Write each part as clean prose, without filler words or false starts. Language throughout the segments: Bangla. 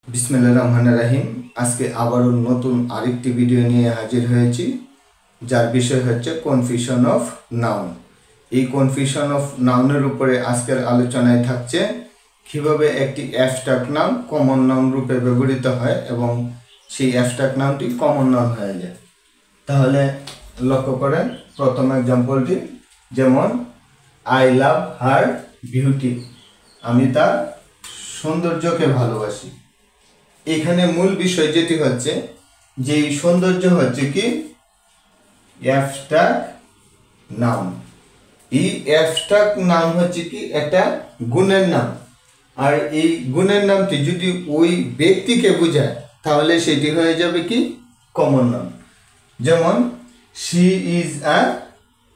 বিসমিল্লাহির রহমানির রহিম। আজকে আবারও নতুন আরেকটি ভিডিও নিয়ে হাজির হয়েছি, যার বিষয় হচ্ছে কনফিউশন অফ নাউন। এই কনফিউশন অফ নাউনের উপরে আজকের আলোচনায় থাকছে কিভাবে একটি অ্যাবস্ট্রাক্ট নাউন কমন নাউন রূপে ব্যবহৃত হয় এবং সেই অ্যাবস্ট্রাক্ট নাউনটি কমন নাউন হয়ে যায়। তাহলে লক্ষ্য করেন প্রথম এক্সাম্পলটি, যেমন আই লাভ হার বিউটি, আমি তার সৌন্দর্যকে ভালোবাসি। এখানে মূল বিষয় যেটি হচ্ছে যে এই সৌন্দর্য হচ্ছে কি অ্যাবস্ট্রাক্ট নাউন। এই অ্যাবস্ট্রাক্ট নাউন হচ্ছে কি একটা গুণের নাম, আর এই গুণের নামটি যদি ওই ব্যক্তিকে বোঝায় তাহলে সেটি হয়ে যাবে কি কমন নাউন। যেমন শি ইজ আ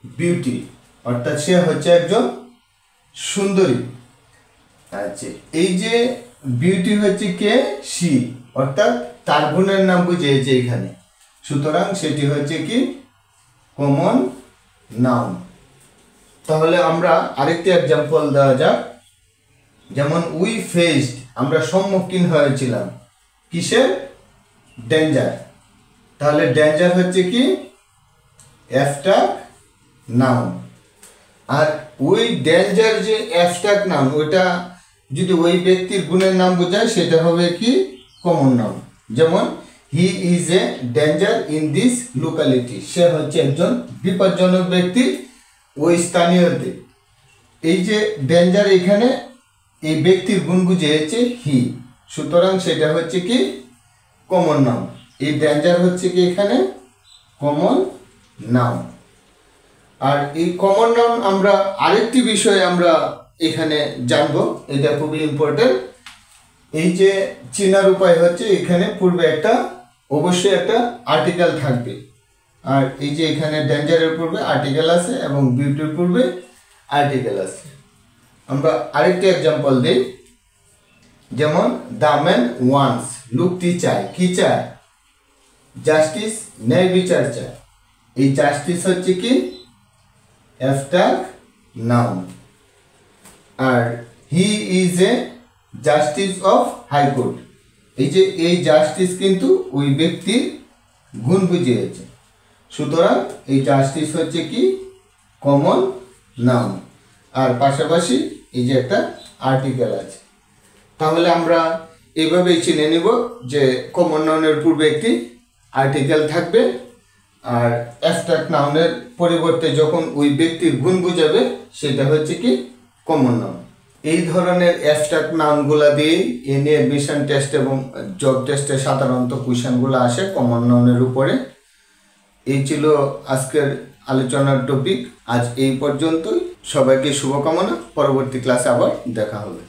বিউটি, অর্থাৎ সে হচ্ছে একজন সুন্দরী। আচ্ছা, এই যে বিউটি হচ্ছে কে শি, অর্থাৎ তার গুণের নাম বুঝিয়েছে এখানে, সুতরাং সেটি হচ্ছে কি কমন নাউন। তাহলে আমরা আরেকটি এক্সাম্পল দেওয়া যাক, যেমন উই ফেসড, আমরা সম্মুখীন হয়েছিলাম কিসের, ডেঞ্জার। তাহলে ডেঞ্জার হচ্ছে কি অ্যাবস্ট্রাক্ট নাউন। আর ওই ডেঞ্জার যে অ্যাবস্ট্রাক্ট নাউন, ওইটা যদি ওই ব্যক্তির গুণের নাম বোঝায় সেটা হবে কি কমন নাউন। যেমন he is a danger in this locality, সে হচ্ছে একজন বিপজ্জনক ব্যক্তি ওই স্থানীয়তে। এই যে ডেঞ্জার এখানে এই ব্যক্তির গুণ বুঝিয়েছে হি, সুতরাং সেটা হচ্ছে কি কমন নাউন। এই ডেঞ্জার হচ্ছে কি এখানে কমন নাউন। আর এই কমন নাউন আমরা আরেকটি বিষয় আমরা এখানে জানবো, এটা খুবই ইম্পর্টেন্ট। এই যে চেনার উপায় হচ্ছে এখানে পূর্বে অবশ্যই একটা আর্টিকেল থাকবে, আর এই যে এখানে ডেঞ্জারের পূর্বে আর্টিকেল আছে এবং বিউটির পূর্বে আর্টিকেল আছে। আমরা আরেকটি এক্সাম্পল দিই, যেমন দ্য ম্যান ওয়ান্টস, লোকটি চায়, কি চায়, জাস্টিস, ন্যায় বিচার চায়। এই জাস্টিস হচ্ছে কি অ্যাবস্ট্রাক্ট নাউন। আর he is a justice of high court, এই যে এই জাস্টিস কিন্তু ওই ব্যক্তির গুণ বুঝিয়েছে, সুতরাং এই জাস্টিস হচ্ছে কি কমন নাউন। আর পাশাপাশি এই যে একটা আর্টিকেল আছে। তাহলে আমরা এইভাবেই চিনে নিব যে কমন নাউনের পূর্বে একটি আর্টিকেল থাকবে, আর অ্যাবস্ট্রাক্ট নাউনের পরিবর্তে যখন ওই ব্যক্তির গুণ বোঝাবে সেটা হচ্ছে কি কমন নাউন। এই ধরনের অ্যাবস্ট্রাক্ট নাউনগুলো দিয়ে এনএ অ্যাডমিশন টেস্ট এবং জব টেস্টে সাধারণত কোয়েশ্চেনগুলো আসে কমন নাউনের উপরে। এই ছিল আজকের আলোচনার টপিক। আজ এই পর্যন্তই। সবাইকে শুভকামনা, পরবর্তী ক্লাসে আবার দেখা হবে।